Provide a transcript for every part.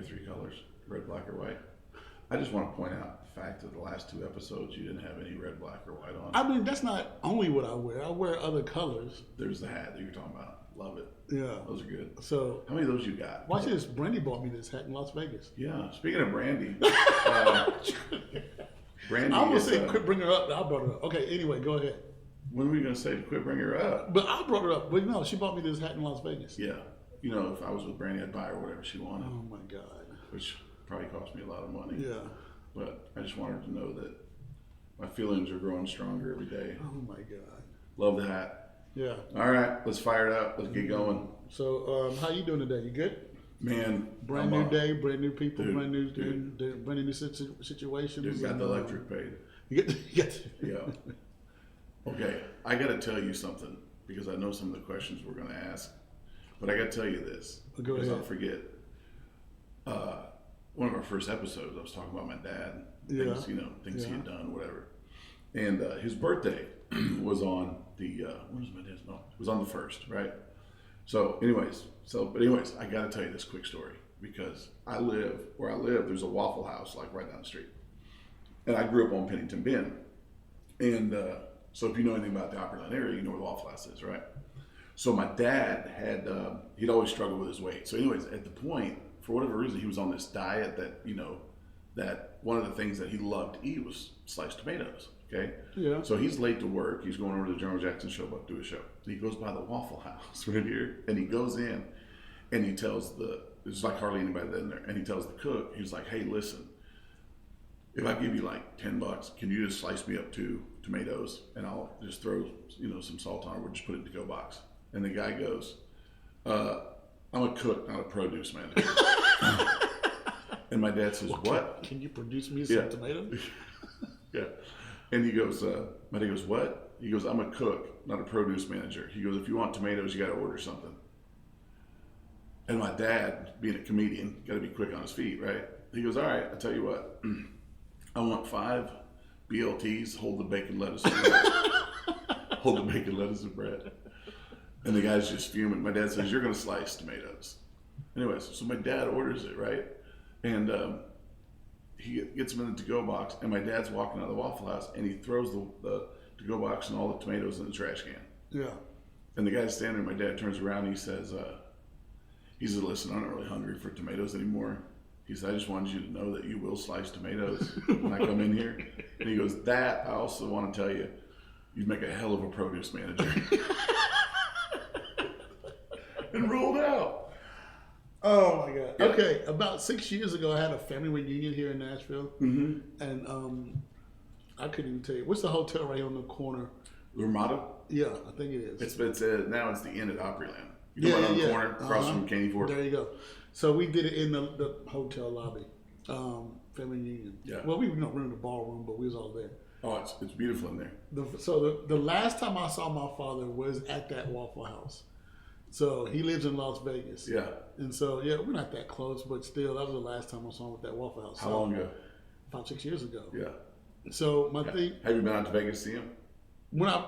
your three colors, red, black, or white. I just want to point out the fact that the last two episodes you didn't have any red, black, or white on. I mean, that's not only what I wear. I wear other colors. There's the hat that you're talking about. Love it. Yeah. Those are good. So how many of those you got? Watch this. Brandy bought me this hat in Las Vegas. Yeah. Speaking of Brandy. Brandy. I was saying quit bringing her up. I brought her up. Okay, anyway, go ahead. When were you going to say to quit bringing her up? But I brought her up. But no, she bought me this hat in Las Vegas. Yeah. You know, if I was with Brandy, I'd buy her whatever she wanted. Oh, my God. Which probably cost me a lot of money. Yeah. But I just wanted to know that my feelings are growing stronger every day. Oh, my God. Love the hat. Yeah. All right, let's fire it up. Let's get going. So, how you doing today? You good? Man, brand new day, brand new people, dude, brand new situations. Dude, got the electric paid. You get Yeah. Okay, I got to tell you something because I know some of the questions we're going to ask, but I got to tell you this Go because ahead. I'll forget. One of our first episodes, I was talking about my dad, things he had done, whatever, and his birthday was on the when was my dad's? No, it was on the 1st, right? So, anyways, I got to tell you this quick story because where I live, there's a Waffle House like right down the street, and I grew up on Pennington Bend, and so if you know anything about the Opryland area, you know where the Waffle House is, right? So my dad had he'd always struggled with his weight. So, anyways, at the point, for whatever reason, he was on this diet that one of the things that he loved to eat was sliced tomatoes. Okay. Yeah. So he's late to work. He's going over to the General Jackson show, about to do a show. He goes by the Waffle House right here, and he goes in, and he tells it's like hardly anybody in there, and he tells the cook, he's like, "Hey, listen, if I give you like $10, can you just slice me up 2 tomatoes, and I'll just throw some salt on it. We'll just put it in the to-go box." And the guy goes, "I'm a cook, not a produce manager." And my dad says, "What? Can you produce me some tomatoes?" Yeah. And he goes, my dad goes, "What?" He goes, "I'm a cook, not a produce manager." He goes, "If you want tomatoes, you got to order something." And my dad, being a comedian, got to be quick on his feet, right? He goes, "All right, I'll tell you what. I want 5 BLTs, hold the bacon, lettuce, and bread." Hold the bacon, lettuce, and bread. And the guy's just fuming. My dad says, "You're going to slice tomatoes." Anyways, so my dad orders it, right? And he gets them in the to-go box, and my dad's walking out of the Waffle House, and he throws the to-go box and all the tomatoes in the trash can. Yeah. And the guy's standing there. My dad turns around, and he says, "Listen, I'm not really hungry for tomatoes anymore." He said, "I just wanted you to know that you will slice tomatoes when I come in here." And he goes, "That, I also want to tell you, you'd make a hell of a produce manager." And rolled out. Oh my God. Yeah. Okay, about 6 years ago, I had a family reunion here in Nashville, and I couldn't even tell you what's the hotel right here on the corner. Ramada? Yeah, I think it is. It's now it's the Inn at Opryland. You know, on the corner across from Candy Ford. There you go. So we did it in the hotel lobby, family reunion. Yeah. Well, we were in the ballroom, but we was all there. Oh, it's beautiful in there. The last time I saw my father was at that Waffle House. So he lives in Las Vegas. Yeah. And so, we're not that close, but still, that was the last time I saw him at that Waffle House. How long ago? 5-6 years ago. Yeah. So my thing. Have you been out to Vegas to see him? When I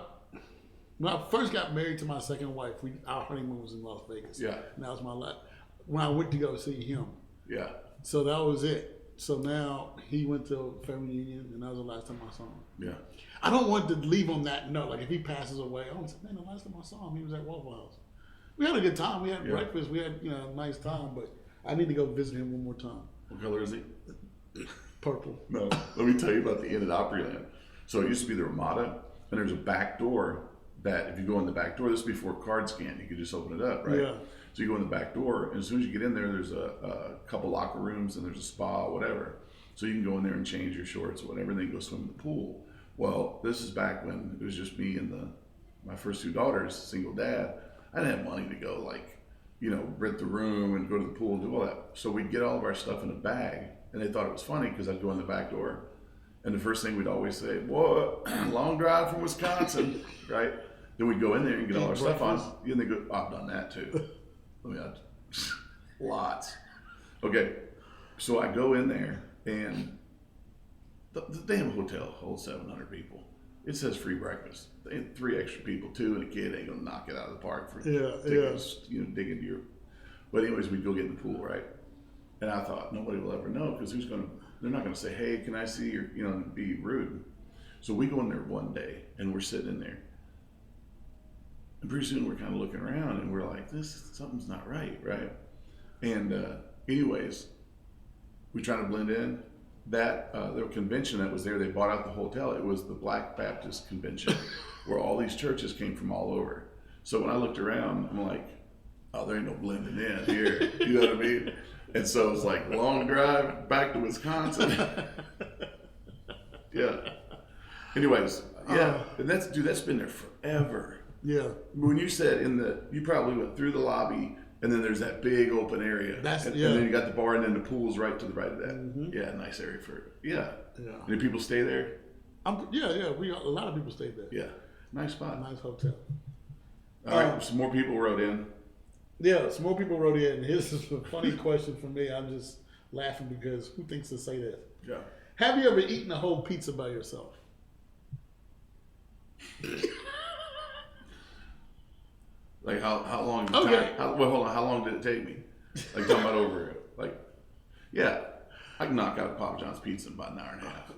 first got married to my second wife, our honeymoon was in Las Vegas. Yeah. And that was my last. When I went to go see him. Yeah. So that was it. So now he went to a family reunion, and that was the last time I saw him. Yeah. I don't want to leave on that note. Like if he passes away, I want to say, man, the last time I saw him, he was at Waffle House. We had a good time. We had breakfast. We had a nice time. But I need to go visit him one more time. What color is he? Purple. No. Let me tell you about the Inn at Opryland. So it used to be the Ramada, and there's a back door that if you go in the back door, this is before card scan, you could just open it up, right? Yeah. So you go in the back door, and as soon as you get in there, there's a couple locker rooms, and there's a spa, whatever. So you can go in there and change your shorts or whatever, and then go swim in the pool. Well, this is back when it was just me and my first 2 daughters, single dad. I didn't have money to go rent the room and go to the pool and do all that. So we'd get all of our stuff in a bag, and they thought it was funny because I'd go in the back door, and the first thing we'd always say, "Boy, long drive from Wisconsin," right? Then we'd go in there and get all our stuff on. And they go, "I've done that too." Lots. Okay, so I go in there, and the damn hotel holds 700 people. It says free breakfast. They had 3 extra people, 2 and a kid ain't gonna knock it out of the park for digging into your. But anyways, we'd go get in the pool, right? And I thought nobody will ever know because they're not going to say, hey, can I see your, and be rude. So we go in there one day and we're sitting in there. And pretty soon we're kind of looking around and we're like, something's not right? And anyways, we try to blend in. The convention that was there, they bought out the hotel. It was the Black Baptist Convention where all these churches came from all over. So when I looked around, I'm like, oh, there ain't no blending in here. You know what I mean? And so it's like long drive back to Wisconsin. Yeah. Anyways, yeah. And that's been there forever. Yeah. When you said you probably went through the lobby and then there's that big open area. And then you got the bar and then the pool's right to the right of that. Mm-hmm. Yeah, nice area for it. Yeah. Yeah. Did people stay there? Yeah. A lot of people stayed there. Yeah. Nice spot. Nice hotel. All right. Some more people wrote in. Yeah, some more people wrote in. Here's a funny question for me. I'm just laughing because who thinks to say that? Yeah. Have you ever eaten a whole pizza by yourself? Like how long? Hold on. How long did it take me? Like talking about over like, yeah, I can knock out a Papa John's pizza in about an hour and a half,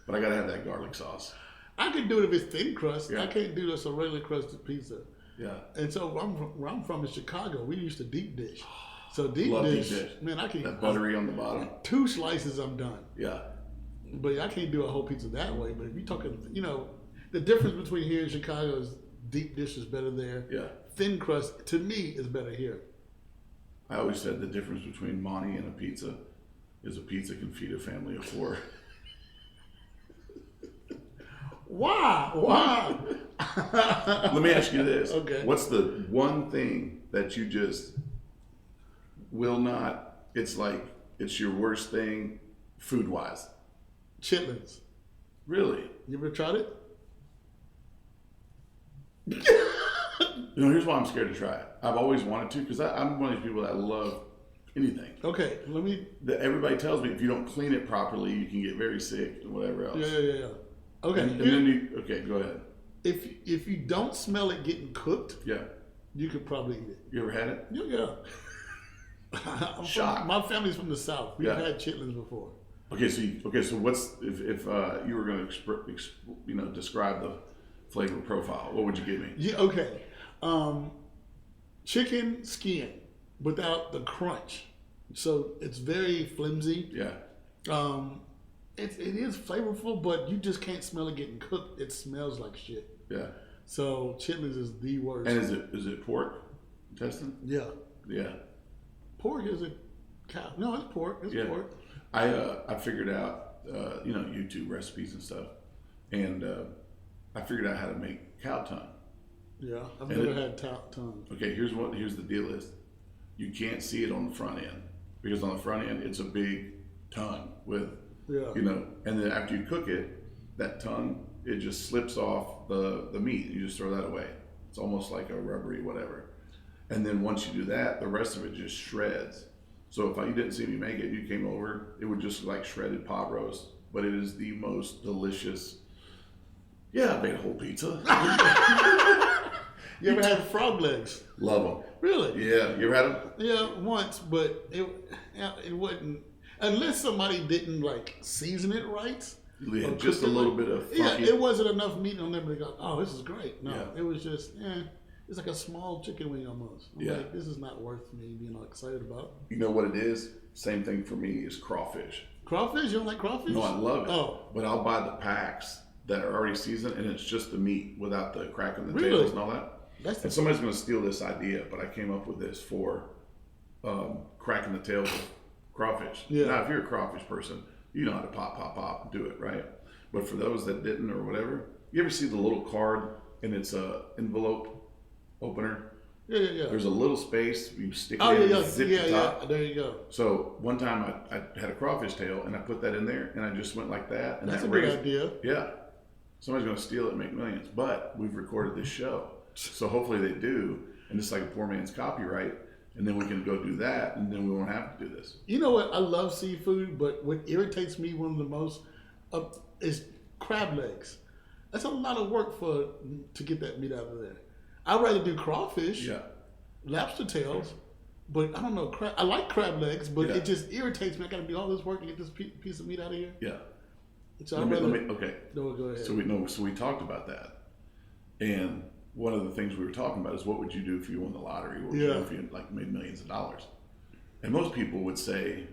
but I gotta have that garlic sauce. I can do it if it's thin crust. Yeah. I can't do this a regular crusted pizza. Yeah. And so where I'm from in Chicago, we used to deep dish. So deep dish, man, I can that buttery on the bottom. 2 slices, I'm done. Yeah. But I can't do a whole pizza that way. But if you're talking, the difference between here and Chicago is deep dish is better there. Yeah. Thin crust, to me, is better here. I always said the difference between Monty and a pizza is a pizza can feed a family of 4. Why? Let me ask you this. Okay. What's the one thing that you just will not, it's like, it's your worst thing food-wise? Chitlins. Really? You ever tried it? Here's why I'm scared to try it. I've always wanted to because I'm one of these people that love anything. Okay, everybody tells me if you don't clean it properly, you can get very sick and whatever else. Yeah. Okay. And then go ahead. If you don't smell it getting cooked, yeah, you could probably eat it. You ever had it? Yeah. My family's from the South. We've had chitlins before. Okay, so what's if you were going to describe the flavor profile, what would you give me? Yeah. Okay. Chicken skin without the crunch, so it's very flimsy. Yeah. It is flavorful, but you just can't smell it getting cooked. It smells like shit. Yeah. So chitlins is the worst. And is it pork intestine? Yeah. Yeah. Pork is a cow. No, it's pork. It's pork. I figured out YouTube recipes and stuff, and I figured out how to make cow tongue. Yeah, I've never had tongue. Okay, here's the deal is, you can't see it on the front end because on the front end it's a big tongue with, and then after you cook it, that tongue it just slips off the meat. You just throw that away. It's almost like a rubbery whatever. And then once you do that, the rest of it just shreds. So if you didn't see me make it, you came over, it would just like shredded pot roast. But it is the most delicious. Yeah, I made a whole pizza. You ever had frog legs? Love them. Really? Yeah. You ever had them? Yeah, once, but it wasn't, unless somebody didn't like season it right. Yeah, just a little bit of funky. Yeah, it wasn't enough meat on them to go, oh, this is great. No, it was just, it's like a small chicken wing almost. I'm like, this is not worth me being excited about. You know what it is? Same thing for me is crawfish. Crawfish? You don't like crawfish? No, I love it. Oh. But I'll buy the packs that are already seasoned and it's just the meat without the crack in the tails and all that. And somebody's going to steal this idea, but I came up with this for cracking the tails of crawfish. Yeah. Now, if you're a crawfish person, you know how to pop, and do it, right? But for those that didn't or whatever, you ever see the little card and it's a envelope opener? Yeah. There's a little space, you stick it in and zip the top. Yeah, there you go. So one time I had a crawfish tail and I put that in there and I just went like that. And that's that a good idea. Yeah. Somebody's going to steal it and make millions. But we've recorded this show. So hopefully they do. And it's like a poor man's copyright. And then we can go do that. And then we won't have to do this. You know what? I love seafood, but what irritates me one of the most is crab legs. That's a lot of work to get that meat out of there. I'd rather do crawfish, lobster tails, But I don't know. I like crab legs, but it just irritates me. I got to do all this work to get this piece of meat out of here. Yeah. So okay. No, go ahead. So we talked about that, and one of the things we were talking about is what would you do if you won the lottery? What would you do if you like made millions of dollars? And most people would say,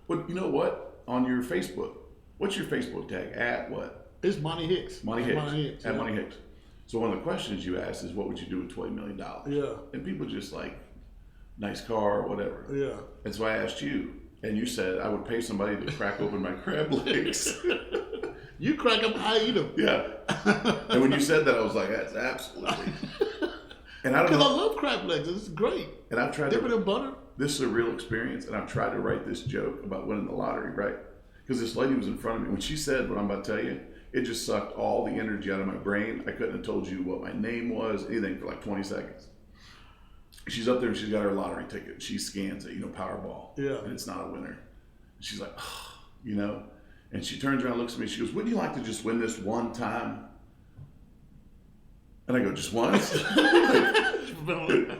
"Well, you know what? On your Facebook, what's your Facebook tag at what?" It's Monty Hicks. Monty Hicks. At Monty Hicks. So one of the questions you asked is, "What would you do with $20 million?" Yeah. And people just like, nice car or whatever. Yeah. And so I asked you, and you said I would pay somebody to crack open my crab legs. You crack them, I eat them. Yeah. And when you said that, I was like, that's absolutely. And I don't know. Because I love crab legs. It's great. And I've tried Dip it in butter. This is a real experience, and I've tried to write this joke about winning the lottery, right? Because this lady was in front of me. When she said what I'm about to tell you, it just sucked all the energy out of my brain. I couldn't have told you what my name was, anything for like 20 seconds. She's up there and she's got her lottery ticket. She scans it, Powerball. Yeah. And it's not a winner. She's like, oh, And she turns around and looks at me. She goes, wouldn't you like to just win this one time? And I go, just once?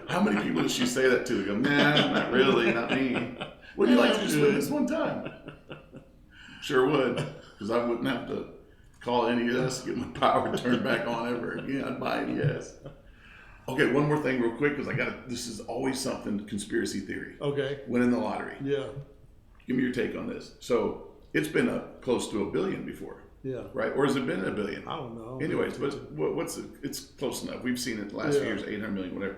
How many people does she say that to? They go, nah, not really, not me. Wouldn't you like to just win this one time? Sure would, because I wouldn't have to call NES to get my power turned back on ever again. I'd buy NES. Okay, one more thing real quick, because this is always something, conspiracy theory. Okay. Winning the lottery. Yeah. Give me your take on this. So it's been close to $1 billion before. Yeah. Right? Or has it been $1 billion? I don't know. Anyways, but what's it? It's close enough. We've seen it the last few years, 800 million, whatever.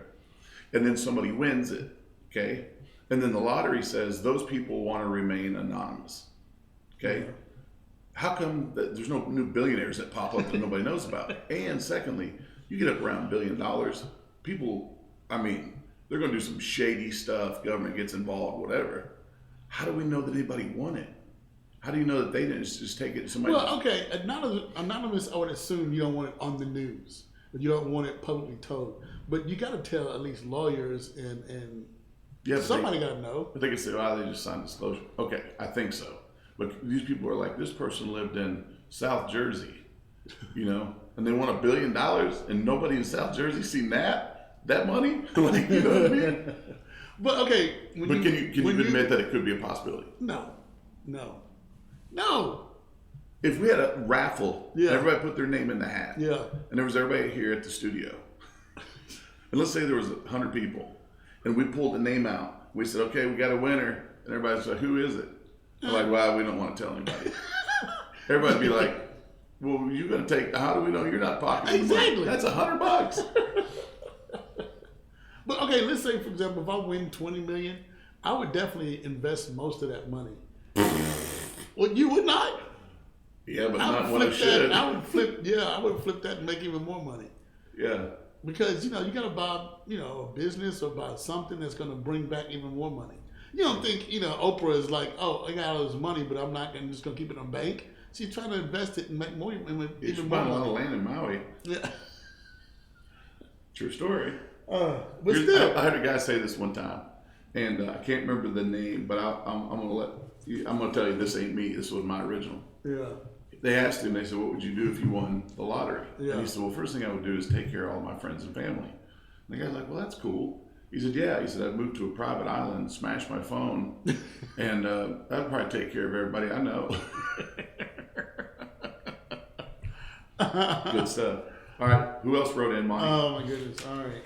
And then somebody wins it, okay? And then the lottery says those people want to remain anonymous, okay? Yeah. How come that there's no new billionaires that pop up that nobody knows about? And secondly, you get up around $1 billion, people, they're going to do some shady stuff, government gets involved, whatever. How do we know that anybody won it? How do you know that they didn't just take it to somebody? Well, okay, anonymous, I would assume you don't want it on the news. You don't want it publicly told. But you got to tell at least lawyers and somebody got to know. But they can say, they just signed disclosure. Okay, I think so. But these people are like, this person lived in South Jersey, and they won $1 billion, and nobody in South Jersey seen that money? Like, you know what I mean? But okay. Can you admit that it could be a possibility? No. If we had a raffle, everybody put their name in the hat, and there was everybody here at the studio, and let's say there was 100 people, and we pulled the name out. We said, okay, we got a winner, and everybody said, who is it? We're like, well, we don't want to tell anybody. Everybody'd be like, well, you're going to take, how do we know you're not pocketing the money? That's $100. But okay, let's say, for example, if I win $20 million, I would definitely invest most of that money. Well, you would not? Yeah, but not when I should. I would flip that and make even more money. Yeah. Because, you got to buy, a business or buy something that's going to bring back even more money. You don't think, Oprah is like, oh, I got all this money, but I'm just going to keep it in a bank. She's trying to invest it and make more, even more money. She's buying a lot of land in Maui. Yeah. True story. But still. I heard a guy say this one time, and I can't remember the name, but I'm going to tell you this ain't me. This was my original. Yeah. They asked him, they said, what would you do if you won the lottery? Yeah. And he said, well, first thing I would do is take care of all my friends and family. And the guy's like, well, that's cool. He said, yeah. He said, I'd move to a private island, smash my phone, and I'd probably take care of everybody I know. Good stuff. All right. Who else wrote in, Monty? Oh, my goodness. All right.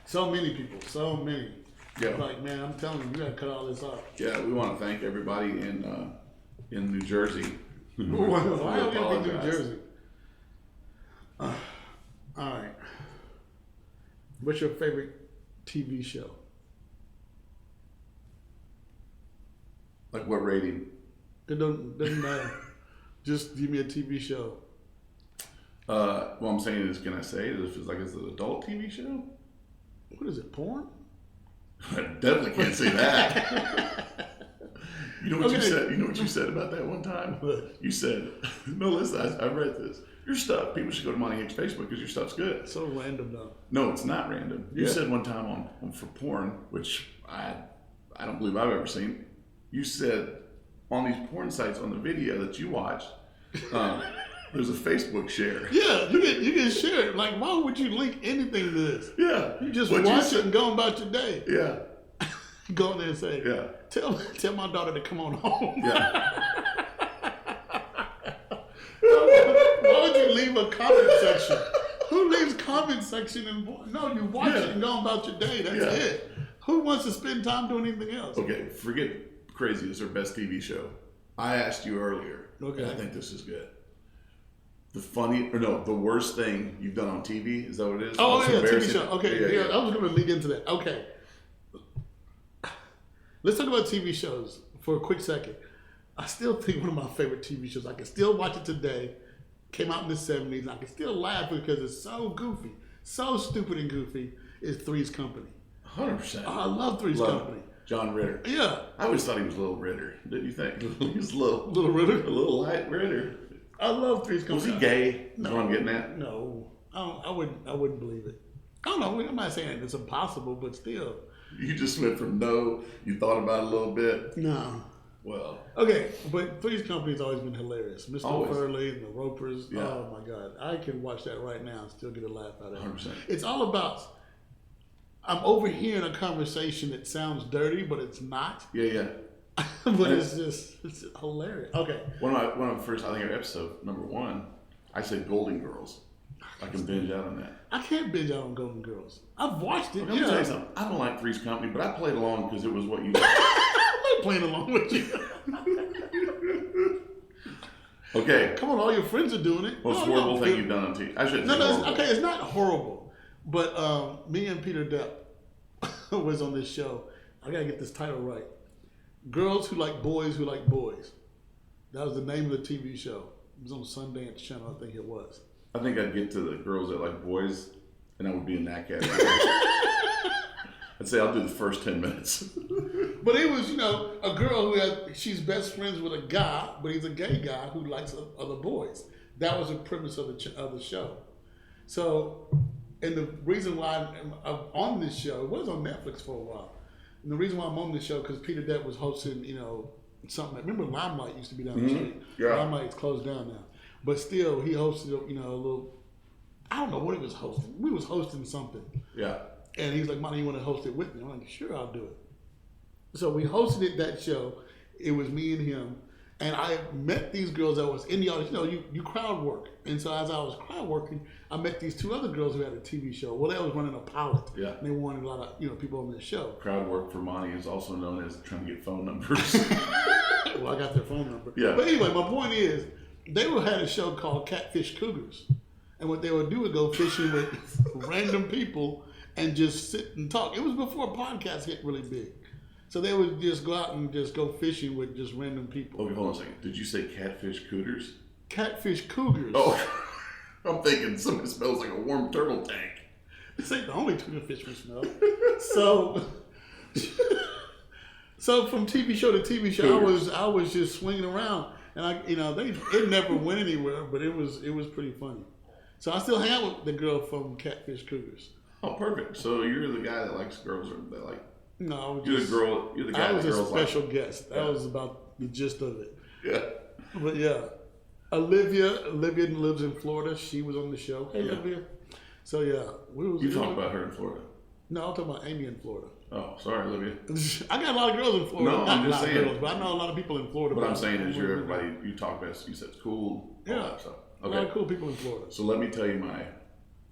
So many people. So many. Yeah. Like, man, I'm telling you, we got to cut all this off. Yeah, we want to thank everybody in New Jersey. Why are we going to be New Jersey? All right. What's your favorite TV show? Like what rating? It doesn't matter. Just give me a TV show. What I'm saying is, can I say it if it's like it's an adult TV show? What is it, porn? I definitely can't say that. You know what you said? You know what you said about that one time? What? You said, no, listen, I read this. Your stuff, people should go to Monty Hicks Facebook because your stuff's good. So random, though. No, it's not random. You said one time on for porn, which I don't believe I've ever seen. You said on these porn sites on the video that you watched, There's a Facebook share. Yeah, you can share it. Like, why would you link anything to this? Yeah. You just watch it and go about your day. Yeah. Go in there and say, Yeah. Tell my daughter to come on home. Yeah. Why would you leave a comment section? Who leaves comment section? No, you watch it and go about your day. That's it. Who wants to spend time doing anything else? Okay, forget Crazy is her best TV show. I asked you earlier. Okay. And I think this is good. The worst thing you've done on TV, is that what it is? Oh, yeah, TV show. Okay, yeah, I was going to lead into that. Okay. Let's talk about TV shows for a quick second. I still think one of my favorite TV shows, I can still watch it today, came out in the 70s, and I can still laugh because it's so goofy, so stupid and goofy, is Three's Company. 100%. I love Three's Company. John Ritter. Yeah. I always thought he was a little Ritter, didn't you think? He was a little Ritter? A little light Ritter. I love Three's Company. Was he gay? No. That's what I'm getting at? No. I wouldn't believe it. I don't know. I'm not saying it's impossible, but still. You just went from no, you thought about it a little bit. No. Well. Okay, but Three's Company's always been hilarious. Mr. Always. Furley and the Ropers. Yeah. Oh my God. I can watch that right now and still get a laugh out of it. 100%. It's all about, I'm overhearing a conversation that sounds dirty, but it's not. Yeah. But it's hilarious. Okay. One of the first, I think, episode number 1, I said Golden Girls. I can binge out on that. I can't binge out on Golden Girls. I've watched it. Let me tell you something. I don't like Three's Company, but I played along because it was what you. I'm not playing along with you. Okay. Come on, all your friends are doing it. Most horrible thing you've done on TV. I shouldn't say horrible. Okay, it's not horrible. But me and Peter Depp was on this show. I gotta get this title right. Girls Who Like Boys Who Like Boys. That was the name of the TV show. It was on Sundance Channel, I think it was. I think I'd get to the girls that like boys, and I would be in that category. I'd say I'll do the first 10 minutes. But it was, a girl she's best friends with a guy, but he's a gay guy who likes other boys. That was the premise of the show. So, and the reason why I'm on this show, it was on Netflix for a while. And the reason why I'm on this show, because Peter Depp was hosting, something. Remember Limelight used to be down the street? Yeah. Limelight's closed down now. But still, he hosted, a little, I don't know what he was hosting. We was hosting something. Yeah. And he's like, "Monty, you want to host it with me?" I'm like, "Sure, I'll do it." So we hosted that show. It was me and him. And I met these girls that was in the audience. You crowd work. And so as I was crowd working, I met these 2 other girls who had a TV show. Well, they was running a pilot. Yeah. And they wanted a lot of, people on their show. Crowd work for Monty is also known as trying to get phone numbers. Well, I got their phone number. Yeah. But anyway, my point is, they had a show called Catfish Cougars. And what they would do would go fishing with random people and just sit and talk. It was before podcasts get really big. So they would just go out and just go fishing with just random people. Okay, hold on a second. Did you say catfish cooters? Catfish Cougars. Oh, I'm thinking somebody smells like a warm turtle tank. This ain't the only tuna fish we smell. So from TV show to TV show, I was just swinging around, and it never went anywhere, but it was pretty funny. So I still hang out with the girl from Catfish Cougars. Oh, perfect. So you're the guy that likes girls that like. No, You're the guy. I was that a girls special like. guest. That was about the gist of it. Yeah. But yeah, Olivia lives in Florida. She was on the show. Hey, Yeah. Olivia. So yeah, You talk about her in Florida. No, I'm talking about Amy in Florida. Oh, sorry, Olivia. I got a lot of girls in Florida. No, Not I'm just a lot saying. of girls, but I know a lot of people in Florida. What I'm saying is, you're everybody. You talk about. You said it's cool. All Yeah. that stuff. A lot of cool people in Florida. So let me tell you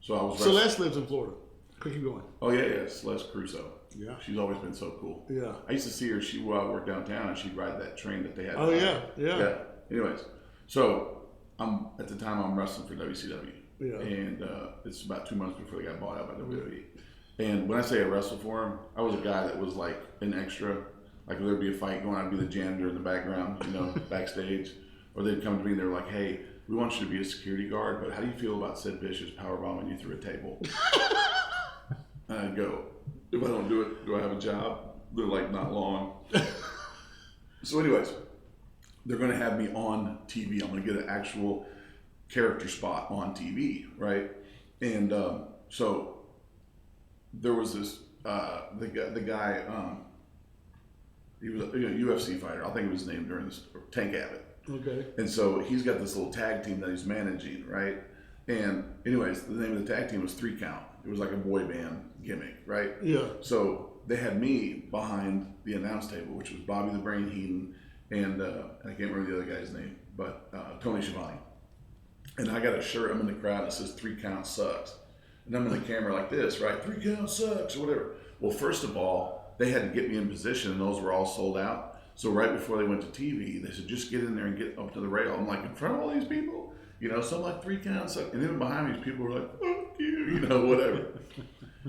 So I was. Celeste lives in Florida. Keep going. Oh yeah, Celeste Crusoe. Yeah. She's always been so cool. Yeah. I used to see her. She worked downtown, and she'd ride that train that they had. Oh yeah. Anyways, so at the time I'm wrestling for WCW. Yeah. And it's about 2 months before they got bought out by WWE. And when I say I wrestled for him, I was a guy that was like an extra. Like if there'd be a fight going on, I'd be the janitor in the background, backstage. Or they'd come to me and they're like, "Hey, we want you to be a security guard, but how do you feel about Sid Vicious powerbombing you through a table?" And I'd go, "If I don't do it, do I have a job?" They're like, "Not long." So anyways, they're going to have me on TV. I'm going to get an actual character spot on TV, right? And so there was this, the guy, he was a UFC fighter. I'll think of his name during this, Tank Abbott. Okay. And so he's got this little tag team that he's managing, right? And anyways, the name of the tag team was 3 Count. It was like a boy band gimmick, right? Yeah. So they had me behind the announce table, which was Bobby the Brain Heenan and I can't remember the other guy's name, but Tony Schiavone. And I got a shirt, I'm in the crowd, that says 3 Count sucks. And I'm in the camera like this, right? 3 Count sucks, or whatever. Well, first of all, they had to get me in position, and those were all sold out. So right before they went to TV, they said, just get in there and get up to the rail. I'm like, in front of all these people? So I'm like, 3 Count sucks. And then behind me, people were like, fuck you, whatever.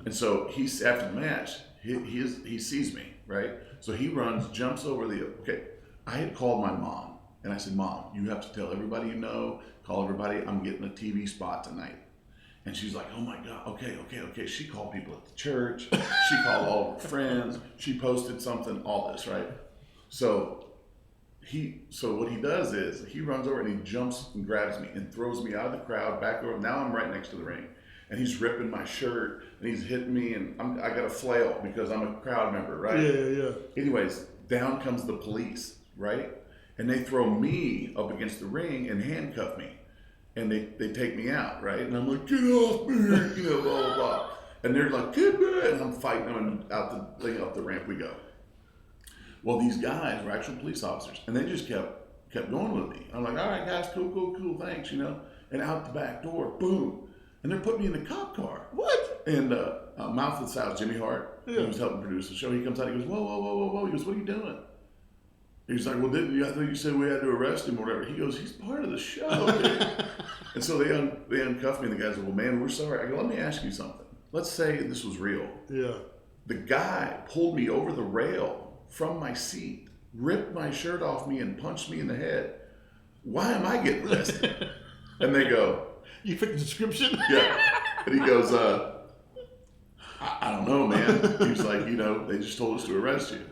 And so he's, after the match, he sees me, right? So he runs, jumps over okay. I had called my mom, and I said, Mom, you have to tell everybody you know, call everybody, I'm getting a TV spot tonight. And she's like, oh my God, okay. She called people at the church. She called all of her friends. She posted something, all this, right? So what he does is he runs over and he jumps and grabs me and throws me out of the crowd back over. Now I'm right next to the ring. And he's ripping my shirt and he's hitting me and I got a flail because I'm a crowd member, right? Yeah. Anyways, down comes the police, right? And they throw me up against the ring and handcuff me. And they take me out, right? And I'm like, get off me, blah, blah, blah. And they're like, get back. And I'm fighting them and out the ramp we go. Well, these guys were actual police officers, and they just kept going with me. I'm like, all right, guys, cool, thanks, And out the back door, boom. And they're putting me in the cop car. What? And Mouth of the South, Jimmy Hart, who was helping produce the show, he comes out, he goes, whoa. He goes, what are you doing? He's like, well, I thought you said we had to arrest him or whatever. He goes, he's part of the show. And so they uncuffed me, and the guys said, well, man, we're sorry. I go, let me ask you something. Let's say this was real. Yeah. The guy pulled me over the rail from my seat, ripped my shirt off me, and punched me in the head. Why am I getting arrested? And they go, you fit the description? Yeah. And he goes, I don't know, man. He's like, they just told us to arrest you.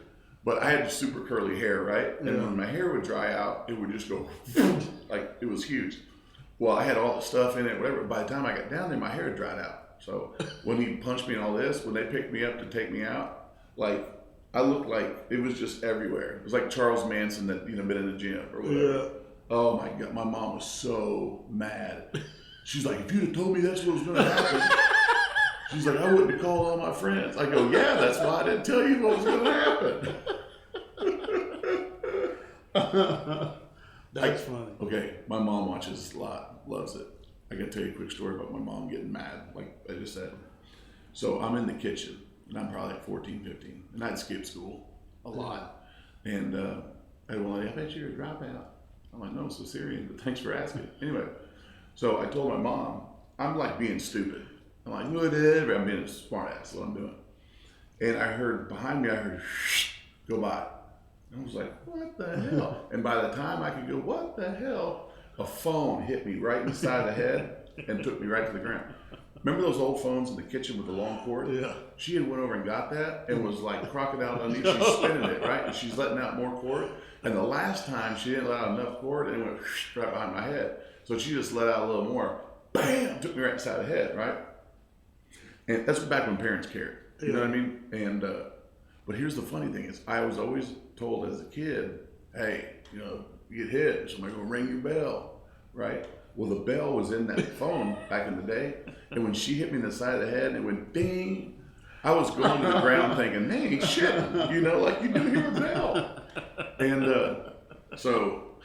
But I had super curly hair, right? And when my hair would dry out, it would just go, like, it was huge. Well, I had all the stuff in it, whatever. By the time I got down there, my hair had dried out. So when he punched me and all this, when they picked me up to take me out, like, I looked like it was just everywhere. It was like Charles Manson that, been in the gym or whatever. Yeah. Oh my God, my mom was so mad. She's like, if you'd have told me that's what was going to happen, she's like, I wouldn't have called all my friends. I go, yeah, that's why I didn't tell you what was going to happen. That's funny. Okay, my mom watches a lot, loves it. I got to tell you a quick story about my mom getting mad, like I just said. So I'm in the kitchen, and I'm probably like 14, 15, and I'd skip school a lot. And I bet you're a dropout. I'm like, no, Caesarean, but thanks for asking. Anyway, so I told my mom, I'm like being stupid. I'm like, whatever, I'm being a smart ass, that's what I'm doing. And I heard, behind me, shh, go by. And I was like, what the hell? And by the time I could go, what the hell? A phone hit me right inside the head and took me right to the ground. Remember those old phones in the kitchen with the long cord? Yeah. She had went over and got that and was like crocodile Dundee. She's spinning it, right? And she's letting out more cord. And the last time she didn't let out enough cord and it went right behind my head. So she just let out a little more. Bam! Took me right inside the head, right? And that's back when parents cared. You know what I mean? And but here's the funny thing is I was always told as a kid, hey, you get hit, somebody's gonna ring your bell, right? Well, the bell was in that phone back in the day, and when she hit me in the side of the head and it went ding, I was going to the ground thinking, hey, shit, like you do hear a bell. And so,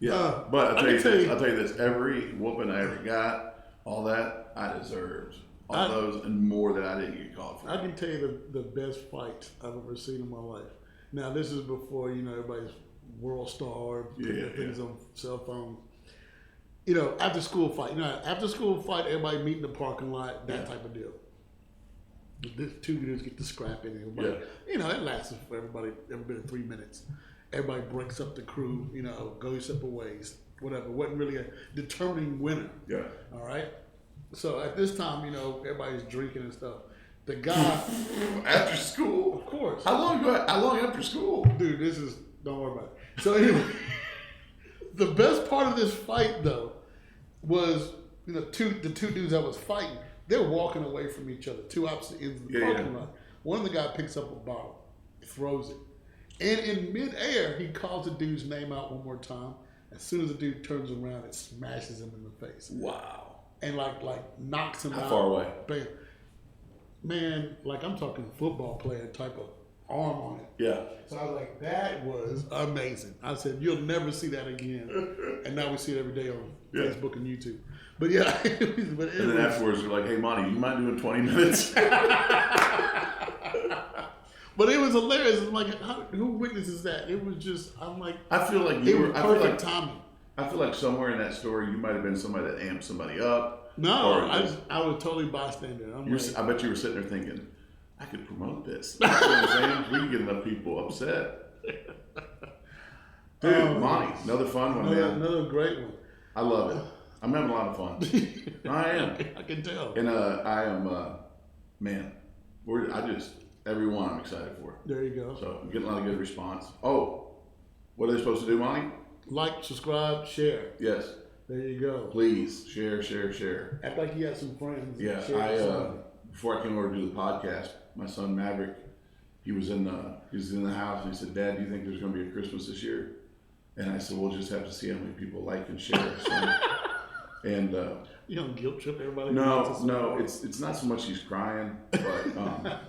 yeah. But I'll tell you this, every whooping I ever got, all that, I deserved. All those and more that I didn't get caught for. I can tell you the best fight I've ever seen in my life. Now, this is before, everybody's world star, things on cell phones. After school fight. After school fight, everybody meet in the parking lot, that type of deal. The two dudes get to scrapping. Everybody, it lasts for every bit of 3 minutes. Everybody breaks up the crew, go your separate ways, whatever. Wasn't really a determining winner. Yeah. All right? So at this time, everybody's drinking and stuff. The guy after school, of course. How long after school, dude? Don't worry about it. So anyway, the best part of this fight though was the two dudes that was fighting. They're walking away from each other, two opposite ends of the parking lot. One of the guy picks up a bottle, throws it, and in midair he calls the dude's name out one more time, As soon as the dude turns around, it smashes him in the face. Wow. And like knocks him out. How far away? Bam. Man, like I'm talking football player type of arm on it. Yeah. So I was like, that was amazing. I said, you'll never see that again. And now we see it every day on Facebook and YouTube. But yeah. And then afterwards, you're like, hey, Monty, you mind doing 20 minutes? But it was hilarious. I'm like, who witnesses that? It was just, I'm like, I feel like it was perfect timing. I feel like somewhere in that story, you might have been somebody that amped somebody up. No, I was totally bystander. I bet you were sitting there thinking, I could promote this. You know what I'm saying? We can get enough people upset. Dude, Monty, another fun one, man. Another great one. I love it. I'm having a lot of fun. I am. I can tell. And I am, man, everyone I'm excited for. There you go. So I'm getting a lot of good response. Oh, what are they supposed to do, Monty? Like, subscribe, share. Yes. There you go. Please share, share, share. Act like you got some friends. Yeah, before I came over to do the podcast, my son Maverick, he was in the house and he said, "Dad, do you think there's going to be a Christmas this year?" And I said, "We'll just have to see how many people like and share." So, and you don't guilt trip everybody. No, it's not so much he's crying, but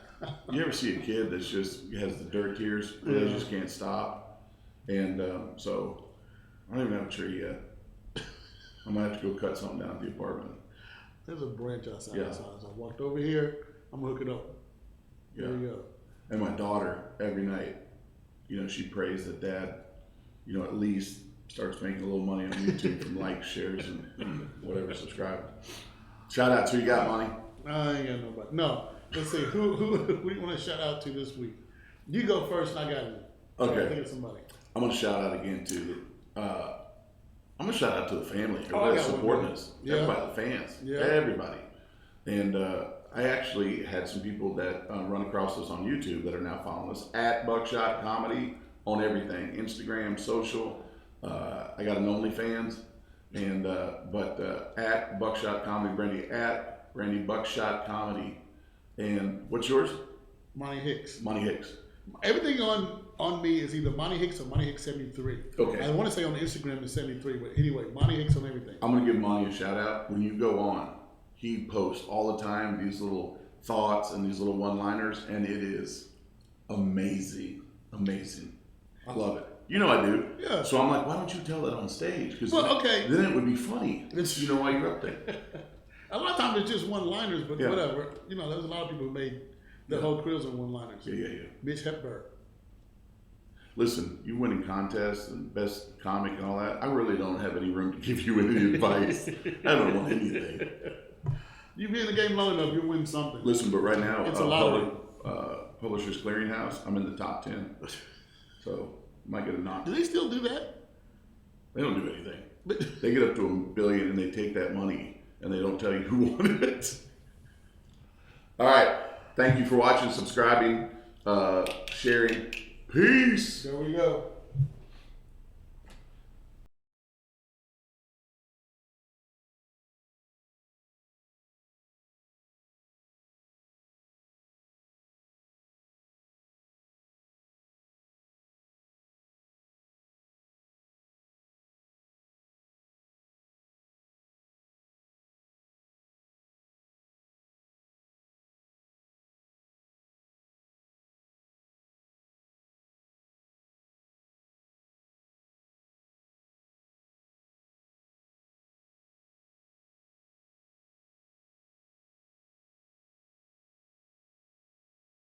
you ever see a kid that's just has the dirt tears where they just can't stop, and so I don't even have a tree yet. I'm gonna have to go cut something down at the apartment. There's a branch outside. Yeah. So I walked over here. I'm gonna hook it up. There you go. And my daughter, every night, she prays that Dad, at least starts making a little money on YouTube from likes, shares, and whatever, subscribe. Shout out to you got, Monty. I ain't got nobody. No. Let's see. Who do you want to shout out to this week? You go first, and I got you. Okay. I think of somebody. I'm gonna shout out again to. I'm gonna shout out to the family. Everybody supporting us. Yeah. Everybody, the fans. Yeah. Everybody. And I actually had some people that run across us on YouTube that are now following us at Buckshot Comedy on everything, Instagram, social. I got an OnlyFans, and but at Buckshot Comedy, at Randy Buckshot Comedy. And what's yours? Monty Hicks. Monty Hicks. Everything on me is either Monty Hicks or Monty Hicks 73. Okay. I want to say on Instagram is 73, but anyway, Monty Hicks on everything. I'm gonna give Monty a shout out. When you go on, he posts all the time these little thoughts and these little one-liners, and it is amazing. Amazing. I love it. You know I do. Yeah. So I'm like, why don't you tell that on stage? Because okay. Then it would be funny. You know why you're up there. A lot of times it's just one-liners, but whatever. There's a lot of people who made their whole careers on one-liners. Yeah. Mitch Hepburn. Listen, you winning contests and best comic and all that, I really don't have any room to give you any advice. I don't want anything. You be in the game long enough, you'll win something. Listen, but right now, it's a lottery. Publishers Clearinghouse, I'm in the top 10. So, might get a knock. Do they still do that? They don't do anything. They get up to $1 billion and they take that money and they don't tell you who won it. All right. Thank you for watching, subscribing, sharing. Peace. There we go.